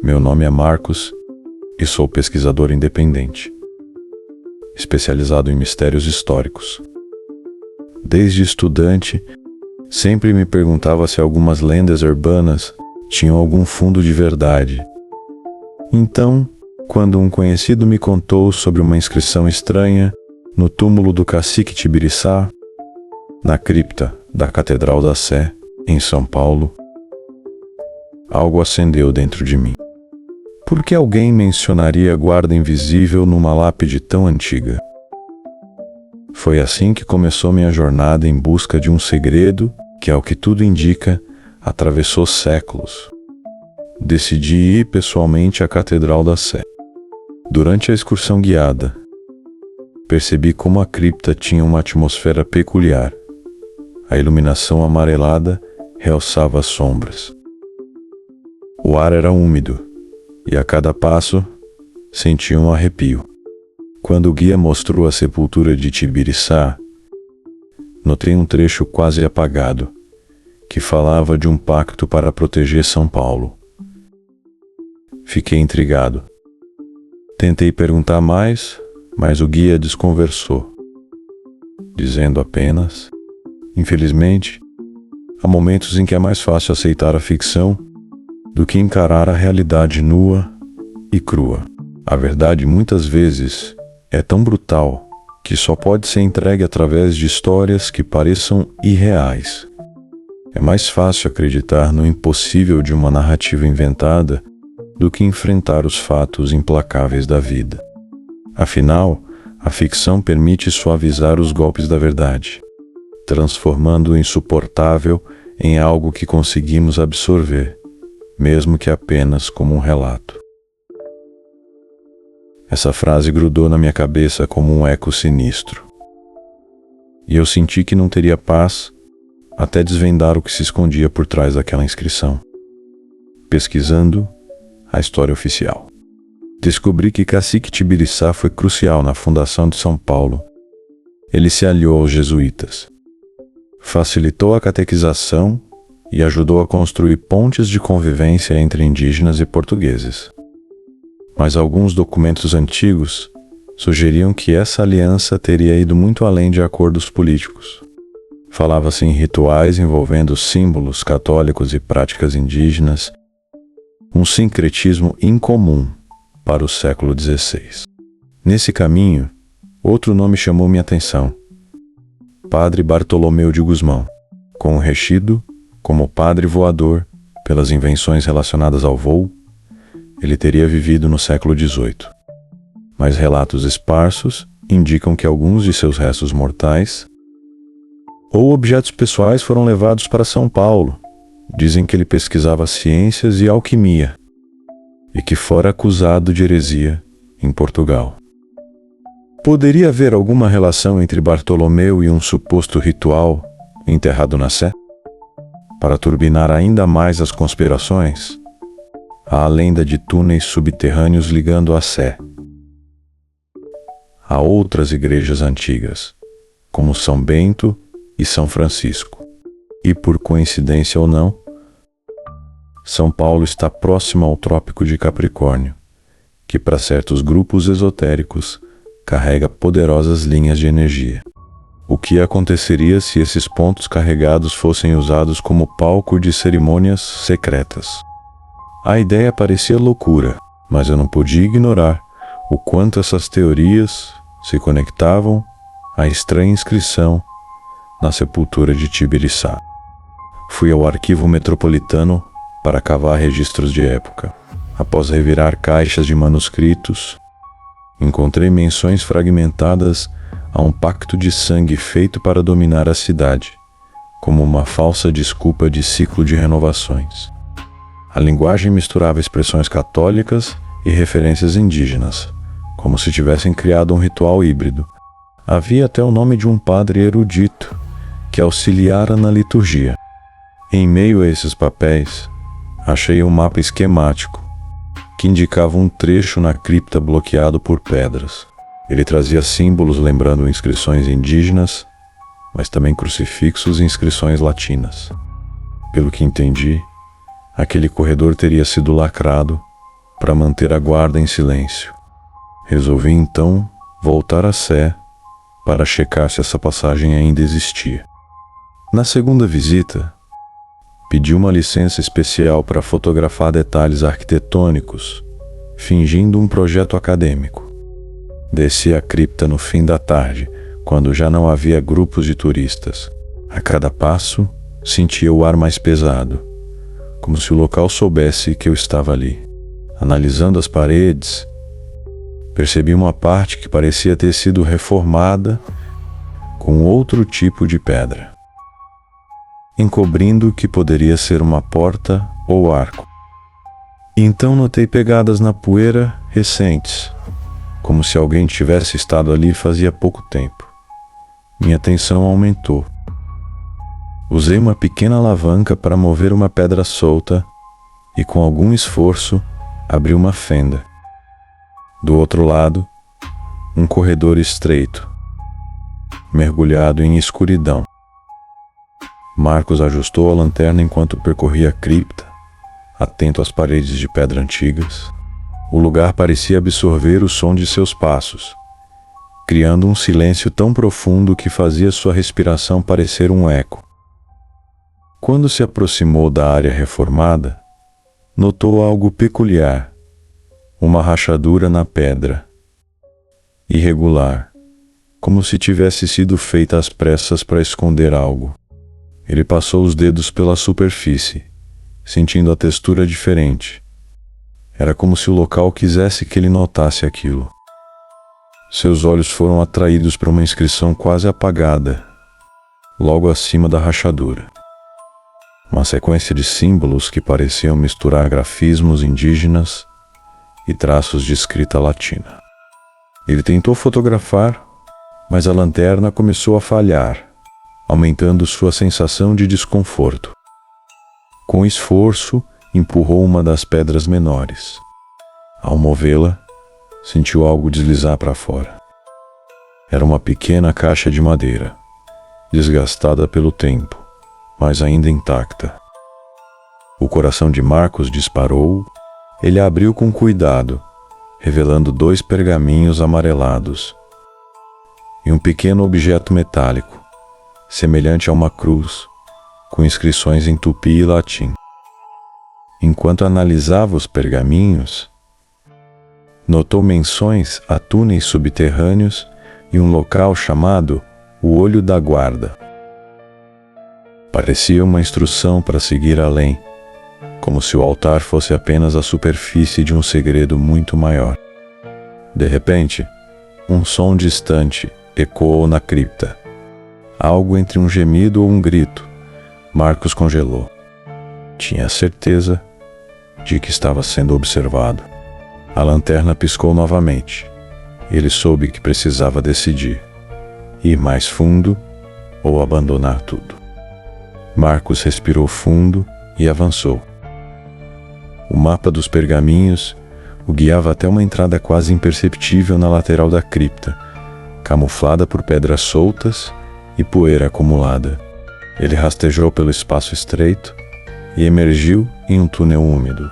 Meu nome é Marcos e sou pesquisador independente, especializado em mistérios históricos. Desde estudante, sempre me perguntava se algumas lendas urbanas tinham algum fundo de verdade. Então, quando um conhecido me contou sobre uma inscrição estranha no túmulo do cacique Tibiriçá, na cripta da Catedral da Sé, em São Paulo, algo acendeu dentro de mim. Por que alguém mencionaria a guarda invisível numa lápide tão antiga? Foi assim que começou minha jornada em busca de um segredo que, ao que tudo indica, atravessou séculos. Decidi ir pessoalmente à Catedral da Sé. Durante a excursão guiada, percebi como a cripta tinha uma atmosfera peculiar. A iluminação amarelada realçava as sombras. O ar era úmido, e a cada passo sentia um arrepio. Quando o guia mostrou a sepultura de Tibiriçá, notei um trecho quase apagado, que falava de um pacto para proteger São Paulo. Fiquei intrigado. Tentei perguntar mais, mas o guia desconversou, dizendo apenas: infelizmente, há momentos em que é mais fácil aceitar a ficção do que encarar a realidade nua e crua. A verdade muitas vezes é tão brutal que só pode ser entregue através de histórias que pareçam irreais. É mais fácil acreditar no impossível de uma narrativa inventada do que enfrentar os fatos implacáveis da vida. Afinal, a ficção permite suavizar os golpes da verdade, transformando o insuportável em algo que conseguimos absorver, mesmo que apenas como um relato. Essa frase grudou na minha cabeça como um eco sinistro. E eu senti que não teria paz até desvendar o que se escondia por trás daquela inscrição. Pesquisando a história oficial, descobri que cacique Tibiriçá foi crucial na fundação de São Paulo. Ele se aliou aos jesuítas, facilitou a catequização e ajudou a construir pontes de convivência entre indígenas e portugueses. Mas alguns documentos antigos sugeriam que essa aliança teria ido muito além de acordos políticos. Falava-se em rituais envolvendo símbolos católicos e práticas indígenas, um sincretismo incomum para o século XVI. Nesse caminho, outro nome chamou minha atenção: Padre Bartolomeu de Gusmão, conhecido como Padre Voador pelas invenções relacionadas ao voo. Ele teria vivido no século XVIII. Mas relatos esparsos indicam que alguns de seus restos mortais ou objetos pessoais foram levados para São Paulo. Dizem que ele pesquisava ciências e alquimia e que fora acusado de heresia em Portugal. Poderia haver alguma relação entre Bartolomeu e um suposto ritual enterrado na Sé? Para turbinar ainda mais as conspirações, há a lenda de túneis subterrâneos ligando a Sé a outras igrejas antigas, como São Bento e São Francisco. E por coincidência ou não, São Paulo está próximo ao Trópico de Capricórnio, que para certos grupos esotéricos carrega poderosas linhas de energia. O que aconteceria se esses pontos carregados fossem usados como palco de cerimônias secretas? A ideia parecia loucura, mas eu não podia ignorar o quanto essas teorias se conectavam à estranha inscrição na sepultura de Tibiriçá. Fui ao Arquivo Metropolitano para cavar registros de época. Após revirar caixas de manuscritos, encontrei menções fragmentadas a um pacto de sangue feito para dominar a cidade, como uma falsa desculpa de ciclo de renovações. A linguagem misturava expressões católicas e referências indígenas, como se tivessem criado um ritual híbrido. Havia até o nome de um padre erudito que auxiliara na liturgia. Em meio a esses papéis, achei um mapa esquemático que indicava um trecho na cripta bloqueado por pedras. Ele trazia símbolos lembrando inscrições indígenas, mas também crucifixos e inscrições latinas. Pelo que entendi, aquele corredor teria sido lacrado para manter a guarda em silêncio. Resolvi então voltar a Sé para checar se essa passagem ainda existia. Na segunda visita, pedi uma licença especial para fotografar detalhes arquitetônicos, fingindo um projeto acadêmico. Desci a cripta no fim da tarde, quando já não havia grupos de turistas. A cada passo, sentia o ar mais pesado, como se o local soubesse que eu estava ali. Analisando as paredes, percebi uma parte que parecia ter sido reformada com outro tipo de pedra, encobrindo o que poderia ser uma porta ou arco. Então notei pegadas na poeira recentes, como se alguém tivesse estado ali fazia pouco tempo. Minha atenção aumentou. Usei uma pequena alavanca para mover uma pedra solta e, com algum esforço, abri uma fenda. Do outro lado, um corredor estreito, mergulhado em escuridão. Marcos ajustou a lanterna enquanto percorria a cripta, atento às paredes de pedra antigas. O lugar parecia absorver o som de seus passos, criando um silêncio tão profundo que fazia sua respiração parecer um eco. Quando se aproximou da área reformada, notou algo peculiar, uma rachadura na pedra, irregular, como se tivesse sido feita às pressas para esconder algo. Ele passou os dedos pela superfície, sentindo a textura diferente. Era como se o local quisesse que ele notasse aquilo. Seus olhos foram atraídos para uma inscrição quase apagada, logo acima da rachadura. Uma sequência de símbolos que pareciam misturar grafismos indígenas e traços de escrita latina. Ele tentou fotografar, mas a lanterna começou a falhar, aumentando sua sensação de desconforto. Com esforço, empurrou uma das pedras menores. Ao movê-la, sentiu algo deslizar para fora. Era uma pequena caixa de madeira, desgastada pelo tempo, mas ainda intacta. O coração de Marcos disparou. Ele a abriu com cuidado, revelando 2 pergaminhos amarelados e um pequeno objeto metálico, semelhante a uma cruz, com inscrições em tupi e latim. Enquanto analisava os pergaminhos, notou menções a túneis subterrâneos e um local chamado o Olho da Guarda. Parecia uma instrução para seguir além, como se o altar fosse apenas a superfície de um segredo muito maior. De repente, um som distante ecoou na cripta. Algo entre um gemido ou um grito. Marcos congelou. Tinha certeza de que estava sendo observado. A lanterna piscou novamente. Ele soube que precisava decidir: ir mais fundo ou abandonar tudo. Marcos respirou fundo e avançou. O mapa dos pergaminhos o guiava até uma entrada quase imperceptível na lateral da cripta, camuflada por pedras soltas e poeira acumulada. Ele rastejou pelo espaço estreito e emergiu em um túnel úmido,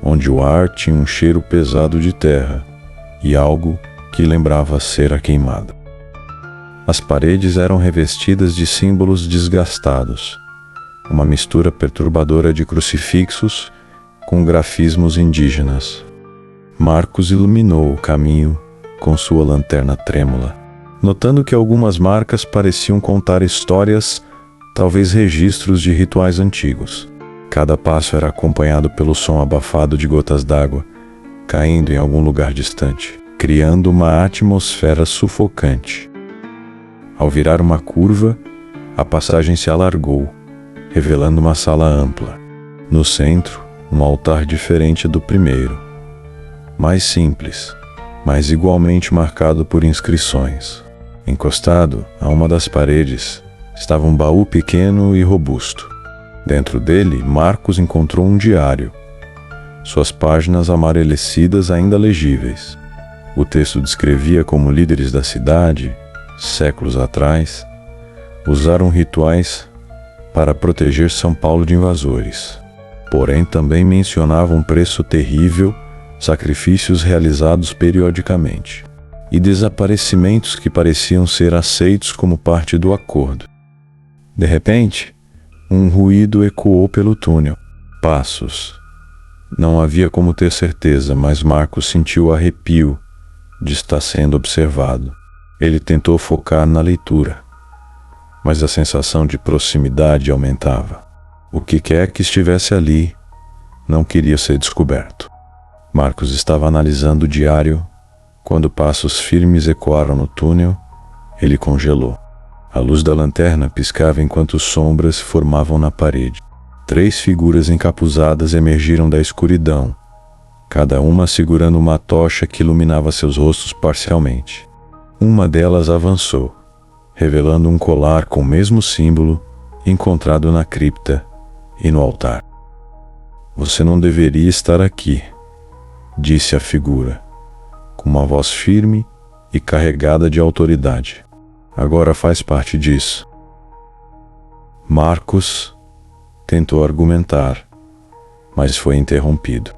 onde o ar tinha um cheiro pesado de terra e algo que lembrava cera queimada. As paredes eram revestidas de símbolos desgastados, uma mistura perturbadora de crucifixos com grafismos indígenas. Marcos iluminou o caminho com sua lanterna trêmula, notando que algumas marcas pareciam contar histórias, talvez registros de rituais antigos. Cada passo era acompanhado pelo som abafado de gotas d'água caindo em algum lugar distante, criando uma atmosfera sufocante. Ao virar uma curva, a passagem se alargou, revelando uma sala ampla. No centro, um altar diferente do primeiro, mais simples, mas igualmente marcado por inscrições. Encostado a uma das paredes estava um baú pequeno e robusto. Dentro dele, Marcos encontrou um diário, suas páginas amarelecidas ainda legíveis. O texto descrevia como líderes da cidade, séculos atrás, usaram rituais para proteger São Paulo de invasores. Porém, também mencionava um preço terrível sacrifícios realizados periodicamente, e desaparecimentos que pareciam ser aceitos como parte do acordo. De repente, um ruído ecoou pelo túnel. Passos. Não havia como ter certeza, mas Marcos sentiu o arrepio de estar sendo observado. Ele tentou focar na leitura, mas a sensação de proximidade aumentava. O que quer que estivesse ali não queria ser descoberto. Marcos estava analisando o diário quando passos firmes ecoaram no túnel. Ele congelou. A luz da lanterna piscava enquanto sombras se formavam na parede. 3 figuras encapuzadas emergiram da escuridão, cada uma segurando uma tocha que iluminava seus rostos parcialmente. Uma delas avançou, revelando um colar com o mesmo símbolo encontrado na cripta e no altar. "Você não deveria estar aqui", disse a figura, com uma voz firme e carregada de autoridade. "Agora faz parte disso." Marcos tentou argumentar, mas foi interrompido.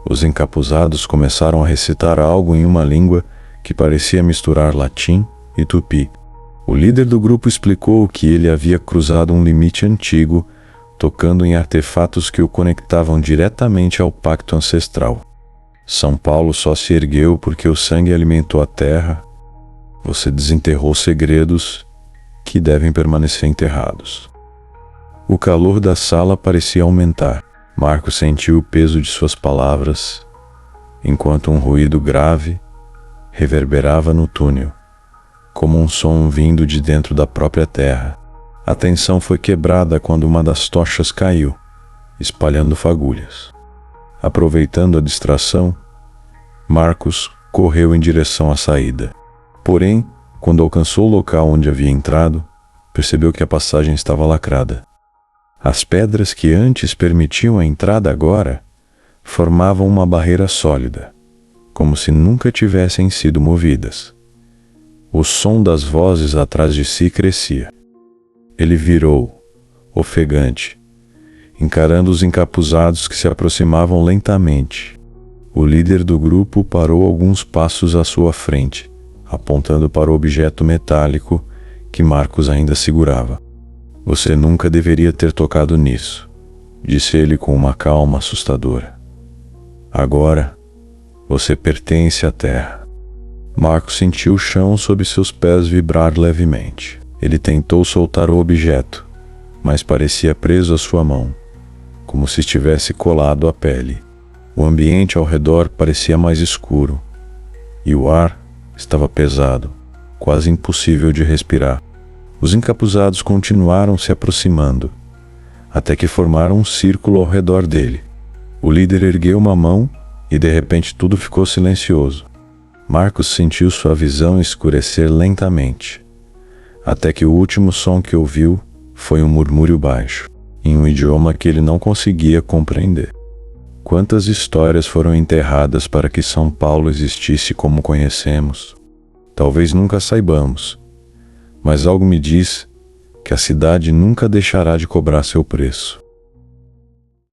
Os encapuzados começaram a recitar algo em uma língua que parecia misturar latim e tupi. O líder do grupo explicou que ele havia cruzado um limite antigo, tocando em artefatos que o conectavam diretamente ao pacto ancestral. São Paulo só se ergueu porque o sangue alimentou a terra. Você desenterrou segredos que devem permanecer enterrados. O calor da sala parecia aumentar. Marcos sentiu o peso de suas palavras, enquanto um ruído grave reverberava no túnel, como um som vindo de dentro da própria terra. A tensão foi quebrada quando uma das tochas caiu, espalhando fagulhas. Aproveitando a distração, Marcos correu em direção à saída. Porém, quando alcançou o local onde havia entrado, percebeu que a passagem estava lacrada. As pedras que antes permitiam a entrada agora formavam uma barreira sólida, como se nunca tivessem sido movidas. O som das vozes atrás de si crescia. Ele virou, ofegante, encarando os encapuzados que se aproximavam lentamente. O líder do grupo parou alguns passos à sua frente, apontando para o objeto metálico que Marcos ainda segurava. "Você nunca deveria ter tocado nisso", disse ele com uma calma assustadora. "Agora, você pertence à terra." Marcos sentiu o chão sob seus pés vibrar levemente. Ele tentou soltar o objeto, mas parecia preso à sua mão, como se estivesse colado à pele. O ambiente ao redor parecia mais escuro, e o ar estava pesado, quase impossível de respirar. Os encapuzados continuaram se aproximando, até que formaram um círculo ao redor dele. O líder ergueu uma mão e de repente tudo ficou silencioso. Marcos sentiu sua visão escurecer lentamente, até que o último som que ouviu foi um murmúrio baixo, em um idioma que ele não conseguia compreender. Quantas histórias foram enterradas para que São Paulo existisse como conhecemos? Talvez nunca saibamos, mas algo me diz que a cidade nunca deixará de cobrar seu preço.